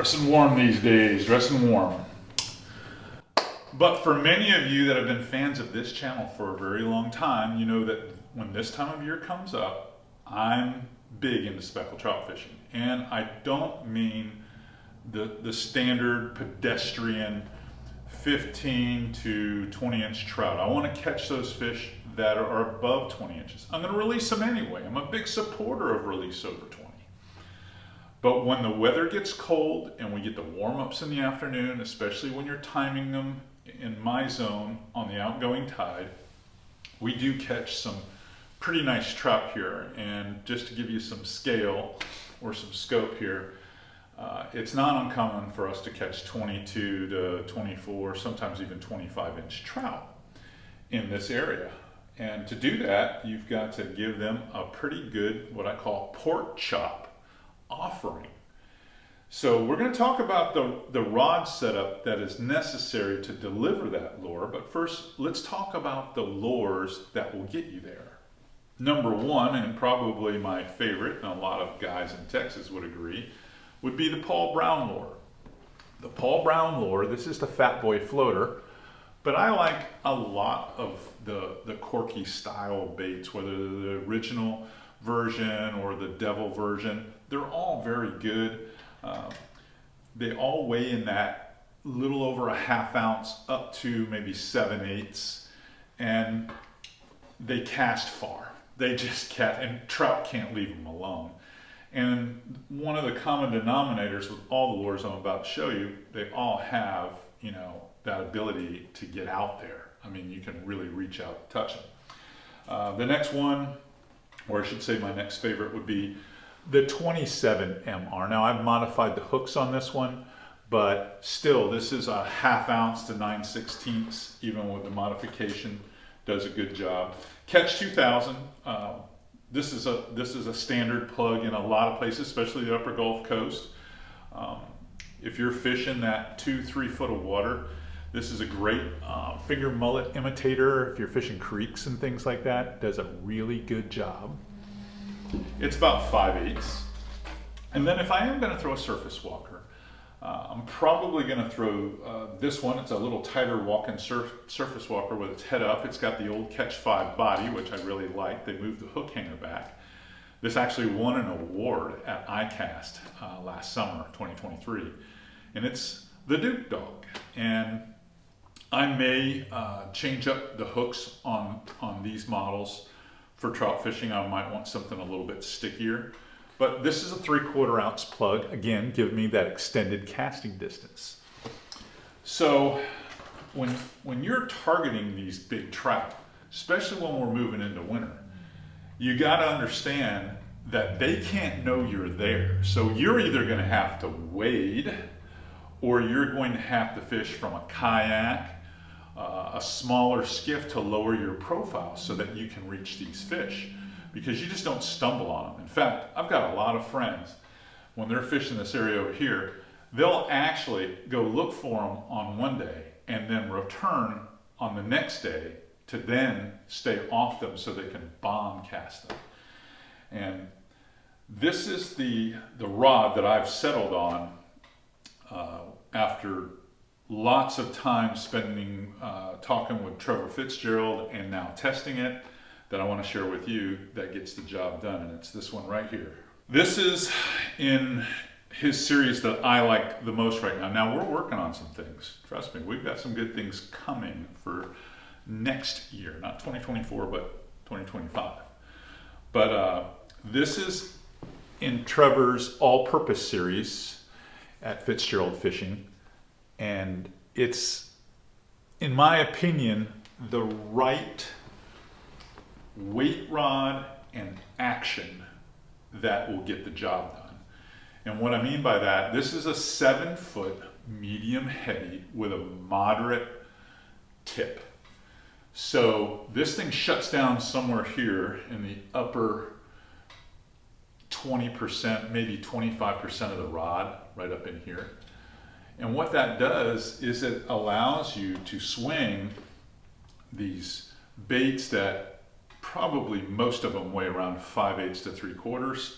Dressing warm these days, dressing warm. But for many of you that have been fans of this channel for a very long time, you know that when this time of year comes up, I'm big into speckled trout fishing. And I don't mean the standard pedestrian 15 to 20 inch trout. I want to catch those fish that are above 20 inches. I'm going to release them anyway. I'm a big supporter of release over 20. But when the weather gets cold and we get the warm-ups in the afternoon, especially when you're timing them in my zone on the outgoing tide, we do catch some pretty nice trout here. And just to give you some scale or some scope here, it's not uncommon for us to catch 22 to 24, sometimes even 25-inch trout in this area. And to do that, you've got to give them a pretty good, what I call pork chop offering. So we're going to talk about the rod setup that is necessary to deliver that lure, but first let's talk about the lures that will get you there. Number one, and probably my favorite, and a lot of guys in Texas would agree, would be the Paul Brown lure. The Paul Brown lure, this is the Fat Boy floater, but I like a lot of the Corky style baits, whether they're the original version or the devil version. They're all very good. They all weigh in that little over a ½ ounce up to maybe 7/8, and they cast far. They just cast, and trout can't leave them alone. And one of the common denominators with all the lures I'm about to show you, they all have, you know, that ability to get out there. I mean, you can really reach out and touch them. The next one, or I should say my next favorite, would be the 27 MR. Now I've modified the hooks on this one, but still this is a ½ ounce to 9/16, even with the modification, does a good job. Catch 2000. This is a standard plug in a lot of places, especially the upper Gulf Coast. If you're fishing that 2-3 foot of water, this is a great finger mullet imitator. If you're fishing creeks and things like that, it does a really good job. It's about 5/8. And then if I am going to throw a surface walker, I'm probably going to throw this one. It's a little tighter walk-in surface walker with its head up. It's got the old Catch 5 body, which I really like. They moved the hook hanger back. This actually won an award at ICAST last summer, 2023. And it's the Duke Dog. And I may change up the hooks on these models. For trout fishing, I might want something a little bit stickier. But this is a 3/4 ounce plug. Again, give me that extended casting distance. So when you're targeting these big trout, especially when we're moving into winter, you got to understand that they can't know you're there. So you're either going to have to wade, or you're going to have to fish from a kayak, a smaller skiff to lower your profile so that you can reach these fish, because you just don't stumble on them. In fact, I've got a lot of friends, when they're fishing this area over here, they'll actually go look for them on one day and then return on the next day to then stay off them so they can bomb cast them. And this is the rod that I've settled on after lots of time spending talking with Trevor Fitzgerald and now testing it, that I want to share with you, that gets the job done. And it's this one right here. This is in his series that I like the most right now. Now we're working on some things. Trust me, we've got some good things coming for next year, not 2024, but 2025. But this is in Trevor's all-purpose series at Fitzgerald Fishing. And it's, in my opinion, the right weight rod and action that will get the job done. And what I mean by that, this is a 7-foot medium heavy with a moderate tip. So this thing shuts down somewhere here in the upper 20%, maybe 25% of the rod, right up in here. And what that does is it allows you to swing these baits that probably most of them weigh around 5/8 to 3/4.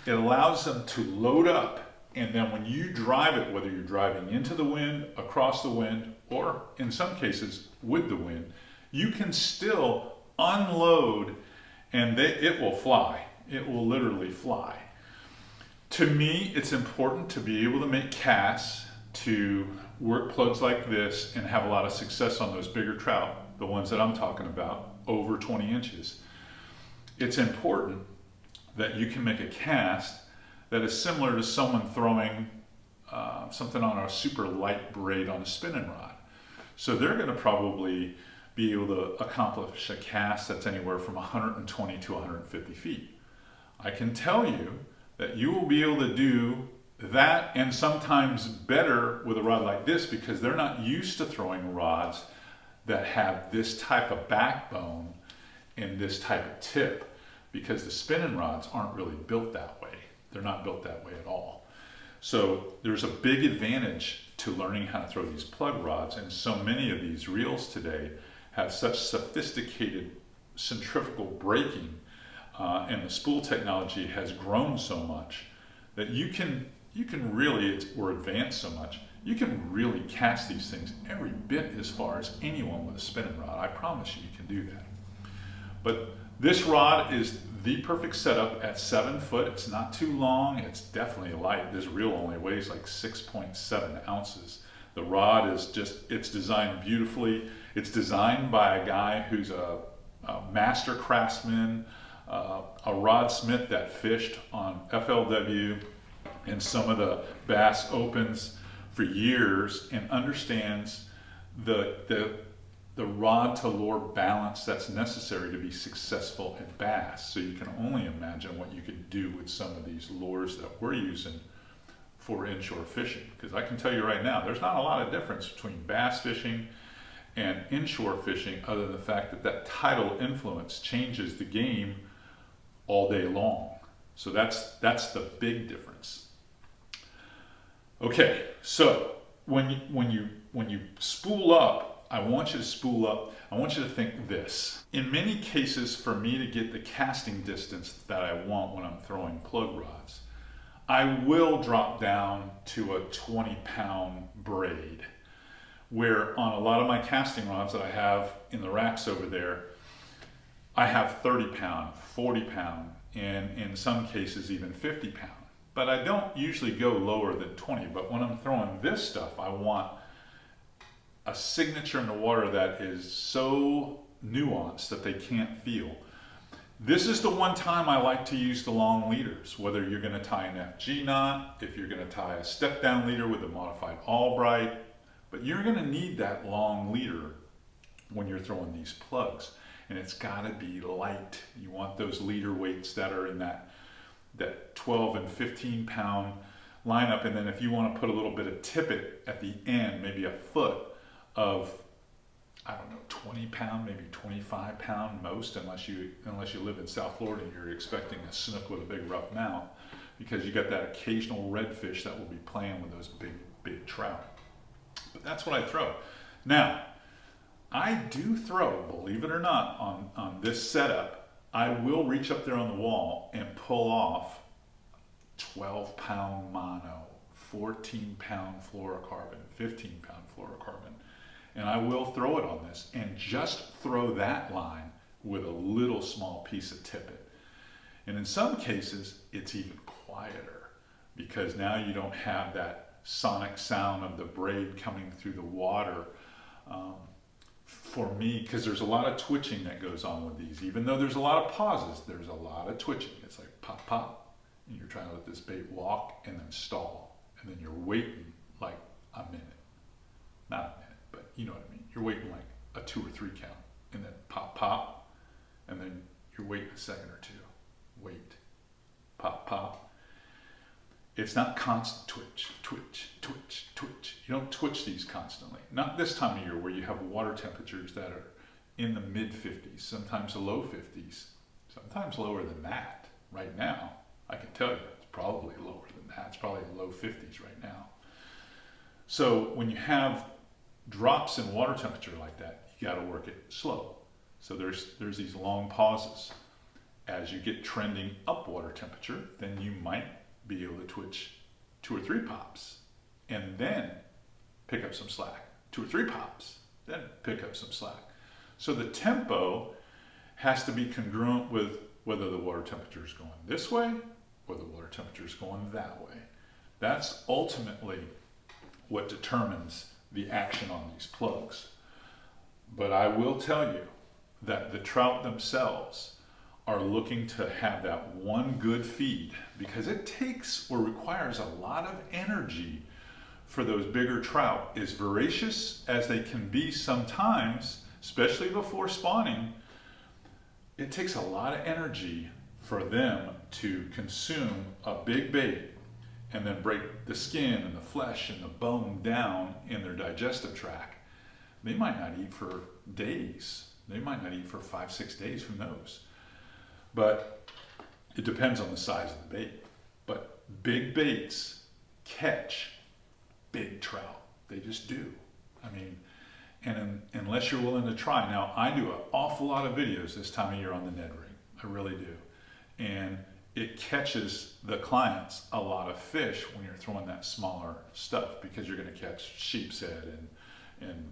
It allows them to load up And then when you drive it, whether you're driving into the wind, across the wind, or in some cases with the wind, you can still unload and it will fly. It will literally fly. To me, it's important to be able to make casts, to work plugs like this and have a lot of success on those bigger trout, the ones that I'm talking about, over 20 inches. It's important that you can make a cast that is similar to someone throwing something on a super light braid on a spinning rod. So they're going to probably be able to accomplish a cast that's anywhere from 120 to 150 feet. I can tell you that you will be able to do that and sometimes better with a rod like this, because they're not used to throwing rods that have this type of backbone and this type of tip, because the spinning rods aren't really built that way. They're not built that way at all. So there's a big advantage to learning how to throw these plug rods, and so many of these reels today have such sophisticated centrifugal braking, and the spool technology has grown so much that you can really, or advance so much, you can really cast these things every bit as far as anyone with a spinning rod. I promise you can do that. But this rod is the perfect setup at 7 foot. It's not too long. It's definitely light. This reel only weighs like 6.7 ounces. The rod is it's designed beautifully. It's designed by a guy who's a master craftsman, a rod smith that fished on FLW and some of the Bass Opens for years and understands the rod to lure balance that's necessary to be successful at bass. So you can only imagine what you could do with some of these lures that we're using for inshore fishing. Because I can tell you right now, there's not a lot of difference between bass fishing and inshore fishing, other than the fact that tidal influence changes the game all day long. So that's the big difference. Okay, so when you spool up, I want you to spool up. I want you to think this. In many cases, for me to get the casting distance that I want when I'm throwing plug rods, I will drop down to a 20-pound braid, where on a lot of my casting rods that I have in the racks over there, I have 30-pound, 40-pound, and in some cases even 50-pound. But I don't usually go lower than 20. But when I'm throwing this stuff, I want a signature in the water that is so nuanced that they can't feel. This is the one time I like to use the long leaders, whether you're going to tie an FG knot, if you're going to tie a step down leader with a modified Albright, but you're going to need that long leader when you're throwing these plugs. And it's got to be light. You want those leader weights that are in that 12 and 15 pound lineup. And then if you want to put a little bit of tippet at the end, maybe a foot of, I don't know, 20 pound, maybe 25 pound most, unless you live in South Florida and you're expecting a snook with a big rough mouth, because you got that occasional redfish that will be playing with those big trout. But that's what I throw. Now, I do throw, believe it or not, on this setup, I will reach up there on the wall and pull off 12-pound mono, 14-pound fluorocarbon, 15-pound fluorocarbon. And I will throw it on this and just throw that line with a little small piece of tippet. And in some cases, it's even quieter, because now you don't have that sonic sound of the braid coming through the water. For me, because there's a lot of twitching that goes on with these. Even though there's a lot of pauses, there's a lot of twitching. It's like pop, pop, and you're trying to let this bait walk and then stall. And then you're waiting like a minute. Not a minute, but you know what I mean. You're waiting like a 2 or 3 count, and then pop, pop, and then you're waiting a second or two. Wait, pop, pop. It's not constant twitch, twitch, twitch, twitch. You don't twitch these constantly. Not this time of year where you have water temperatures that are in the mid 50s, sometimes the low 50s, sometimes lower than that. Right now, I can tell you it's probably lower than that. It's probably low 50s right now. So when you have drops in water temperature like that, you got to work it slow. So there's these long pauses. As you get trending up water temperature, then you might be able to twitch 2 or 3 pops, and then pick up some slack. 2 or 3 pops, then pick up some slack. So the tempo has to be congruent with whether the water temperature is going this way or the water temperature is going that way. That's ultimately what determines the action on these plugs. But I will tell you that the trout themselves are looking to have that one good feed, because it takes or requires a lot of energy for those bigger trout. As voracious as they can be sometimes, especially before spawning, it takes a lot of energy for them to consume a big bait and then break the skin and the flesh and the bone down in their digestive tract. They might not eat for days. They might not eat for 5-6 days, who knows? But it depends on the size of the bait. But big baits catch big trout. They just do. I mean, unless you're willing to try. Now, I do an awful lot of videos this time of year on the Ned rig. I really do. And it catches the clients a lot of fish when you're throwing that smaller stuff, because you're going to catch sheep's head and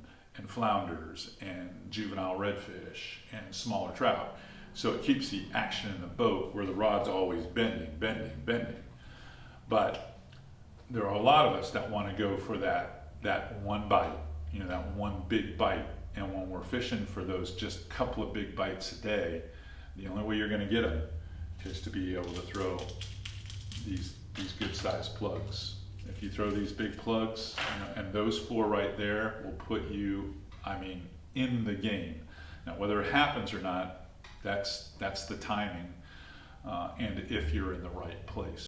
flounders and juvenile redfish and smaller trout. So it keeps the action in the boat where the rod's always bending. But there are a lot of us that want to go for that one bite, that one big bite. And when we're fishing for those just couple of big bites a day, the only way you're going to get them is to be able to throw these good sized plugs. If you throw these big plugs, and those 4 right there will put you, in the game. Now, whether it happens or not, that's the timing, and if you're in the right place.